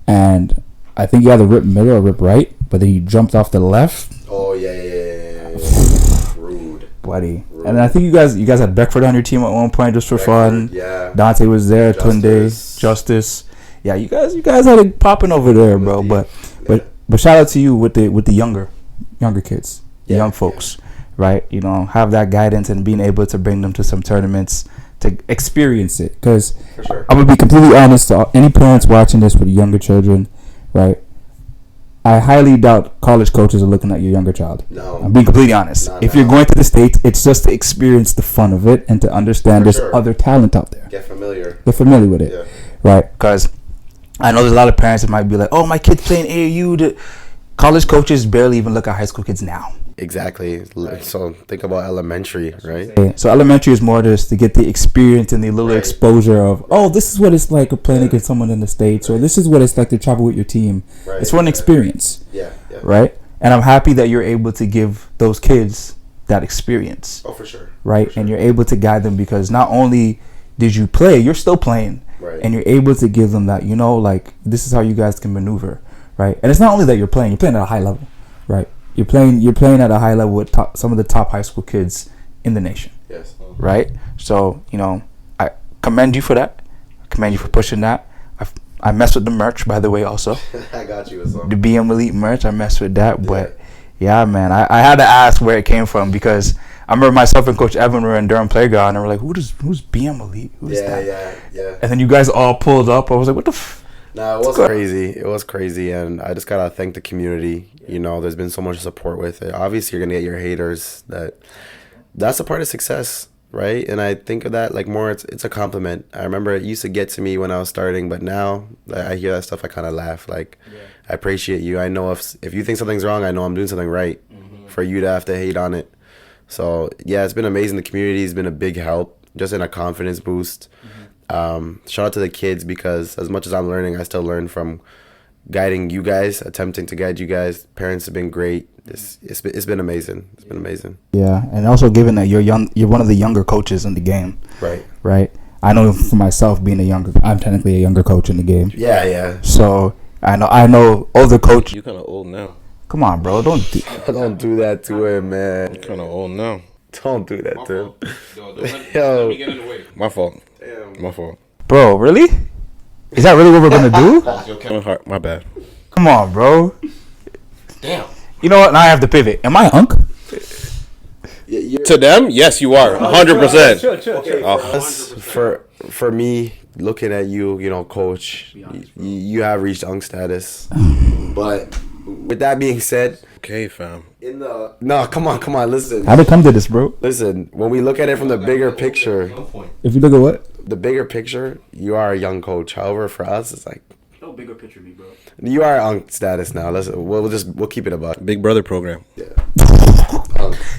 and I think he had to rip middle or rip right, but then he jumped off the left. Oh yeah. Rude. Buddy. And I think you guys had Beckford on your team at one point just for fun. Yeah. Dante was there, Tunde, Justice. Yeah, you guys had it popping over there, bro. But shout out to you with the younger kids, the young folks, right? You know, have that guidance and being able to bring them to some tournaments to experience it. Because I'm gonna be completely honest to any parents watching this with younger children, right? I highly doubt college coaches are looking at your younger child. No. I'm being completely honest. If you're going to the States, it's just to experience the fun of it and to understand there's other talent out there. Get familiar with it, right? Because I know there's a lot of parents that might be like, oh, my kid's playing AAU. College coaches barely even look at high school kids now. Exactly. So think about elementary, right? So elementary is more just to get the experience and the little exposure of, oh, this is what it's like playing against someone in the States, or this is what it's like to travel with your team. It's for an experience. Yeah. Right? And I'm happy that you're able to give those kids that experience. Oh, for sure. Right? And you're able to guide them because not only did you play, you're still playing. Right. And you're able to give them that, you know, like, this is how you guys can maneuver. Right? And it's not only that you're playing at a high level. Right? You're playing at a high level with some of the top high school kids in the nation. Yes. Right? So, you know, I commend you for that. I commend you for pushing that. I mess with the merch, by the way, also. I got you. The BM Elite merch, I mess with that. But, yeah, man, I had to ask where it came from because I remember myself and Coach Evan were in Durham Playground and we're like, who's BM Elite? Who's that? Yeah. And then you guys all pulled up. I was like, what the No, it was crazy. It was crazy, and I just gotta thank the community. You know, there's been so much support with it. Obviously, you're gonna get your haters. That's a part of success, right? And I think of that like more. It's a compliment. I remember it used to get to me when I was starting, but now I hear that stuff, I kind of laugh. Like, I appreciate you. I know if you think something's wrong, I know I'm doing something right. For you to have to hate on it, so yeah, it's been amazing. The community has been a big help, just in a confidence boost. Shout out to the kids because as much as I'm learning, I still learn from guiding you guys, attempting to guide you guys. Parents have been great. It's been amazing. It's been amazing. Yeah, and also given that you're one of the younger coaches in the game. Right. I know for myself I'm technically a younger coach in the game. Yeah. So I know older coach. You're kind of old now. Come on, bro. Don't do that to him, man. You're kind of old now. Don't do that to him. Let me get in the way. My fault. My fault. Bro, really? Is that really what we're gonna do? My bad. Come on, bro. Damn. You know what? Now I have to pivot. Am I Unk? To them, yes, you are. 100%. Sure. For me, looking at you, you know, coach, you have reached Unk status. But with that being said, okay, fam. No, come on, listen. How'd it come to this, bro? Listen, when we look at it from the bigger picture, if you look at what? The bigger picture, you are a young coach. However, for us, it's like no bigger picture, me, bro. You are on status now. We'll keep it about Big Brother program. Yeah.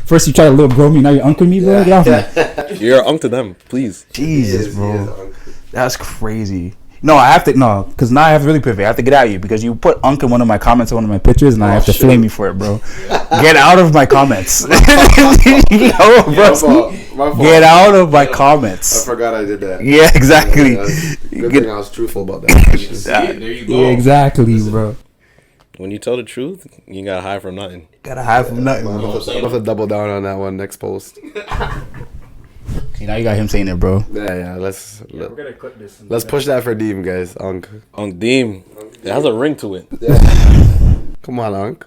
First you try to little bro me, now you're uncle me, bro. Get off me. You're uncle to them, please. Jesus, bro. That's crazy. Because now I have to really pivot. I have to get at you because you put Unk in one of my comments on one of my pictures, and I have to flame you for it, bro. Get out of my comments. My fault. Get out of my comments. I forgot I did that. Yeah, exactly. Good thing I was truthful about that. There you go. Yeah, exactly, bro. When you tell the truth, you gotta hide from nothing. Gotta hide from nothing. I'm gonna have to double down on that one next post. See, now you got him saying it, bro. Yeah. Let's gonna clip this. let's push that for Deem, guys. Unc. Unc Deem. It has a ring to it. Come on, Unc.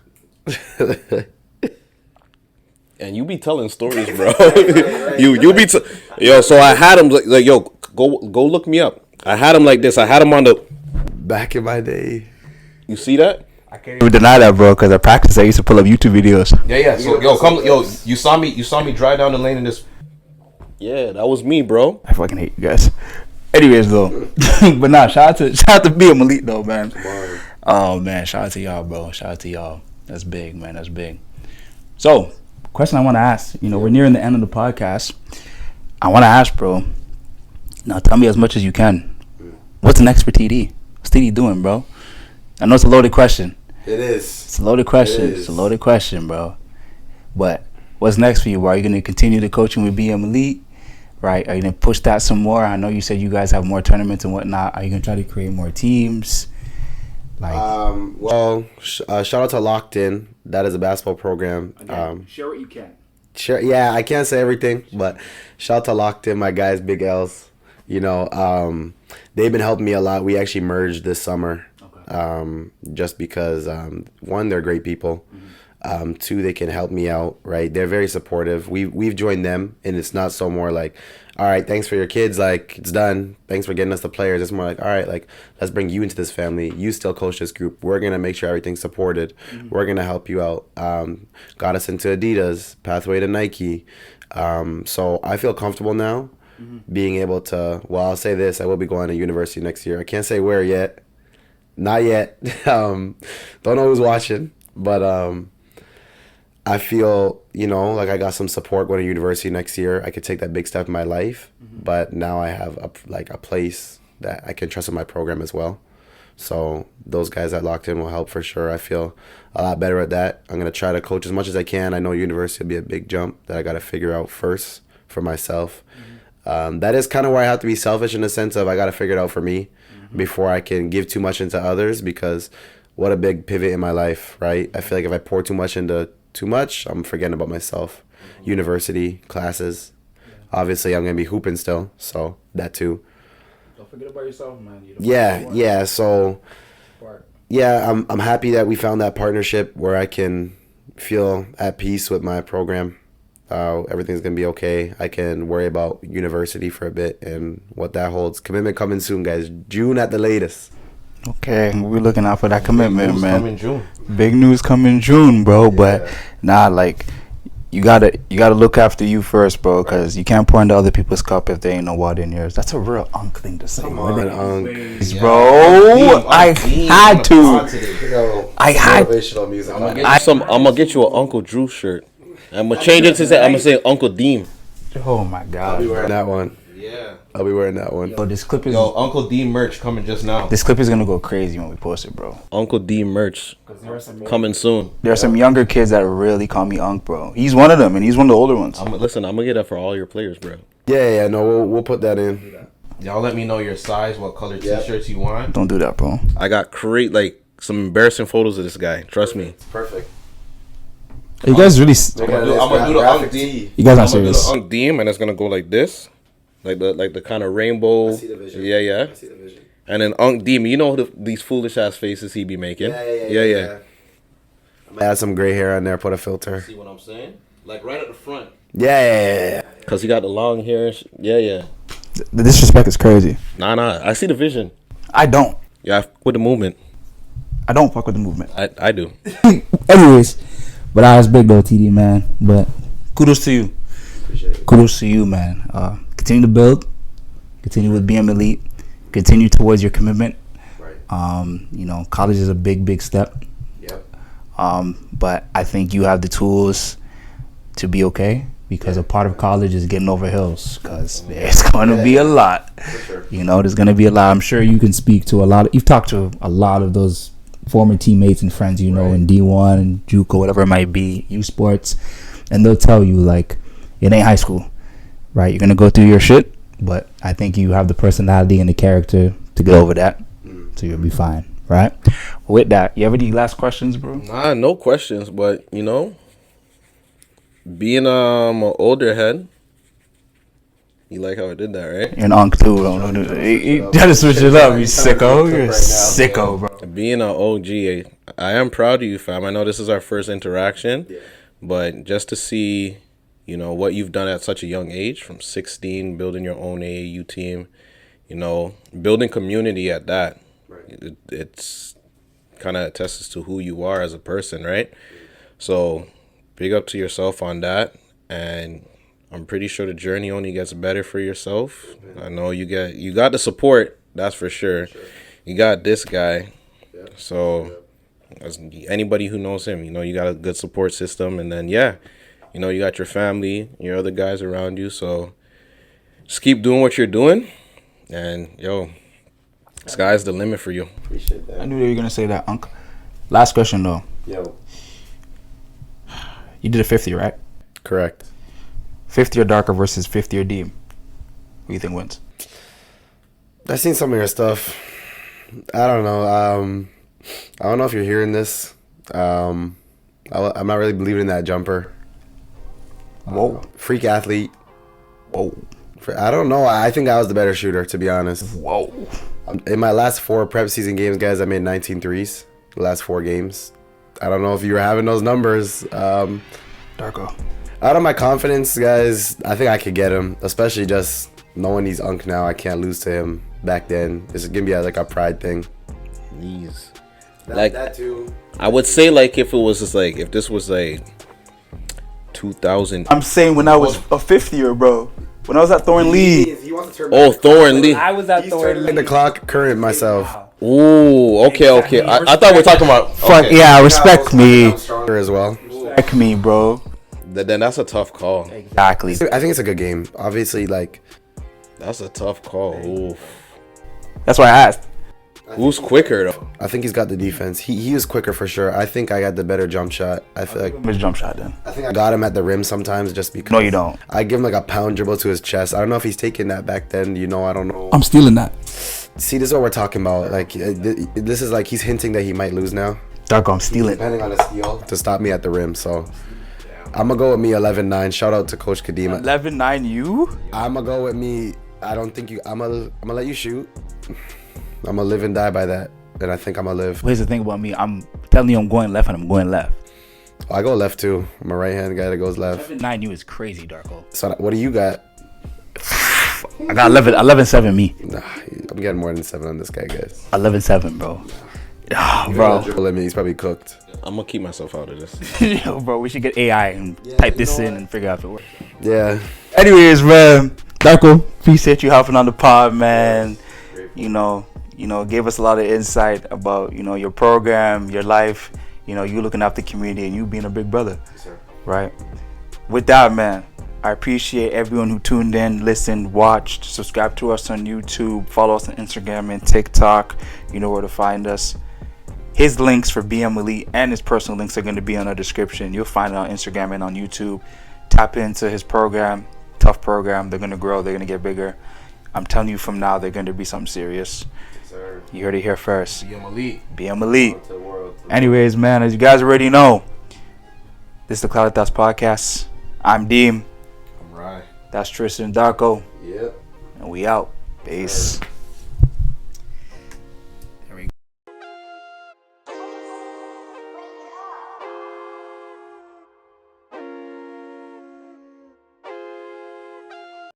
And you be telling stories, bro. you be yo. So I had him like yo. Go look me up. I had him like this. I had him on the. Back in my day. You see that? I can't even deny that, bro. Because at practice, I used to pull up YouTube videos. Yeah. So you saw me drive down the lane in this. Yeah, that was me, bro. I fucking hate you guys. Anyways, though, but nah, shout out to being elite, though, man. Oh man, shout out to y'all, bro. Shout out to y'all. That's big, man. That's big. So, question I want to ask. You know, we're nearing the end of the podcast. I want to ask, bro. Now, tell me as much as you can. What's next for TD? What's TD doing, bro? I know it's a loaded question. It is. It's a loaded question. It's a loaded question, bro. But what's next for you? Are you going to continue the coaching with BM Elite? Right? Are you going to push that some more? I know you said you guys have more tournaments and whatnot. Are you going to try to create more teams? Like, shout out to Locked In. That is a basketball program. Again, share what you can. Sure. Yeah, I can't say everything, but shout out to Locked In, my guys, Big L's. You know, they've been helping me a lot. We actually merged this summer. Just because one, they're great people. Two, they can help me out, right? They're very supportive. We've joined them, and it's not so more like, all right, thanks for your kids, like, it's done. Thanks for getting us the players. It's more like, all right, like, let's bring you into this family. You still coach this group. We're going to make sure everything's supported. We're going to help you out. Got us into Adidas, pathway to Nike. So I feel comfortable now being able to, well, I'll say this, I will be going to university next year. I can't say where yet. Not yet. Don't know who's watching, but I feel, you know, like I got some support going to university next year. I could take that big step in my life, but now I have a place that I can trust in my program as well. So those guys that Locked In will help for sure. I feel a lot better at that. I'm going to try to coach as much as I can. I know university will be a big jump that I got to figure out first for myself. That is kind of where I have to be selfish in the sense of I got to figure it out for me before I can give too much into others, because what a big pivot in my life, right? I feel like if I pour too much into too much, I'm forgetting about myself. University, classes. Obviously, I'm going to be hooping still, so that too. Don't forget about yourself, man. Yeah. So, yeah, I'm happy that we found that partnership where I can feel at peace with my program. Everything's going to be okay. I can worry about university for a bit and what that holds. Commitment coming soon, guys. June at the latest. Okay, we're looking out for that commitment, man. Coming June. Big news coming June, bro. Yeah. But like you gotta look after you first, bro, because you can't pour into other people's cup if there ain't no water in yours. That's a real Unc thing to say. Come on, Unc. Bro, I had to. I had. I'm gonna get you an Uncle Drew shirt. I'm gonna change it to say Uncle Deem. Oh my God, I'll be wearing that one. Yeah, I'll be wearing that one. Yo, this clip is Uncle Deem merch coming just now. This clip is gonna go crazy when we post it, bro. Uncle Deem merch coming soon. There are some younger kids that really call me Unc, bro. He's one of them, and he's one of the older ones. I'm gonna get that for all your players, bro. Yeah. No, we'll put that in. Y'all let me know your size, what color t-shirts you want. Don't do that, bro. I got some embarrassing photos of this guy. Trust me. It's perfect. You guys really? I'm gonna do the Unc Deem. You guys aren't serious. I'm gonna do the Unc Deem, and it's gonna go like this, like the kind of rainbow. I see the vision. Yeah. I see the vision. And then Unc Deem, you know these foolish ass faces he be making. Yeah. I'm gonna add some gray hair on there. Put a filter. See what I'm saying? Like right at the front. Yeah. Cause he got the long hair. Yeah. The disrespect is crazy. Nah. I see the vision. I don't. Yeah, with the movement. I don't fuck with the movement. I do. Anyways, but I was big though, TD, man. But kudos to you. Appreciate it. Kudos to you, man. Continue to build. Continue with BM Elite. Continue towards your commitment. Right. You know, college is a big step. Yep. But I think you have the tools to be okay, because a part of college is getting over hills, because there's going to be a lot. For sure. You know, there's going to be a lot. I'm sure you can speak to a lot of, you've talked to a lot of those former teammates and friends, you know, in D1 and JUCO, whatever it might be, U Sports, and they'll tell you, like, it ain't high school, right? You're going to go through your shit, but I think you have the personality and the character to get over that, so you'll be fine, right? With that, you have any last questions, bro? Nah, no questions, but, you know, being an older head, You like how I did that, right? You're an unk too. You gotta switch it up. You sicko. You're a sicko, bro. Being an OG, I am proud of you, fam. I know this is our first interaction, but just to see, you know, what you've done at such a young age, from 16, building your own AAU team, you know, building community at that, it's kind of attests to who you are as a person, right? So big up to yourself on that, and I'm pretty sure the journey only gets better for yourself. I know you got the support, that's for sure. You got this guy. So as anybody who knows him, you know, you got a good support system, and then you know, you got your family, your other guys around you. So just keep doing what you're doing, and sky's the limit for you. Appreciate that. I knew you were gonna say that, Unc. Last question though. Yo. You did a 50, right? Correct. 50 or Darko versus 50 or Deem. Who do you think wins? I've seen some of your stuff. I don't know. I don't know if you're hearing this. I'm not really believing in that jumper. Whoa. Freak athlete. Whoa. I don't know. I think I was the better shooter, to be honest. Whoa. In my last 4 prep season games, guys, I made 19 threes. The last 4 games. I don't know if you were having those numbers. Darko. Out of my confidence, guys, I think I could get him. Especially just knowing he's Unk now. I can't lose to him back then. It's going to be like a pride thing. Knees. That too. I would say, like, if this was like 2000. I'm saying when I was a 50er, bro. When I was at Thorn Lee. Thorn Lee. I was at Thorn Lee. The clock current myself. Ooh, okay. I thought we were talking about. Fuck yeah, respect me. Stronger as well. Respect me, bro. Then that's a tough call. Exactly. I think it's a good game. Obviously, like. That's a tough call. Ooh. That's why I asked. Who's quicker though? I think he's got the defense. He was quicker for sure. I think I got the better jump shot. I feel like Miss jump shot then. I think I got him at the rim sometimes just because. No, you don't. I give him like a pound dribble to his chest. I don't know if he's taking that back then. You know, I don't know. I'm stealing that. See, this is what we're talking about. Like, this is like he's hinting that he might lose now. Darko, I'm stealing. Depending on his steal to stop me at the rim. So I'm gonna go with me 11-9. Shout out to Coach Kadima. 11-9 you? I'm gonna go with me. I don't think you. I'm gonna let you shoot. I'm gonna live and die by that. And I think I'm gonna live. Here's the thing about me. I'm telling you I'm going left and I'm going left. I go left too. I'm a right hand guy that goes left. 11-9 you is crazy, Darko. So what do you got? I got 11-7 me. Nah, I'm getting more than 7 on this guy, guys. 11-7, bro. Oh, bro. Limit, he's probably cooked. I'm gonna keep myself out of this. Yo, bro, we should get AI and type this in and figure out if it works. Yeah. Anyways, man, Darko, appreciate you hopping on the pod, man. You know, gave us a lot of insight about, your program, your life, you looking after the community and you being a big brother. Yes, sir. Right? With that, man, I appreciate everyone who tuned in, listened, watched, subscribe to us on YouTube, follow us on Instagram and TikTok. You know where to find us. His links for BM Elite and his personal links are going to be on our description. You'll find it on Instagram and on YouTube. Tap into his program. Tough program. They're going to grow. They're going to get bigger. I'm telling you from now, they're going to be something serious. Yes, sir. You heard it here first. BM Elite. BM Elite. Anyways, man, as you guys already know, this is the Cloud Thoughts Podcast. I'm Deem. I'm Ry. That's Tristan Darko. Yep. And we out. Peace.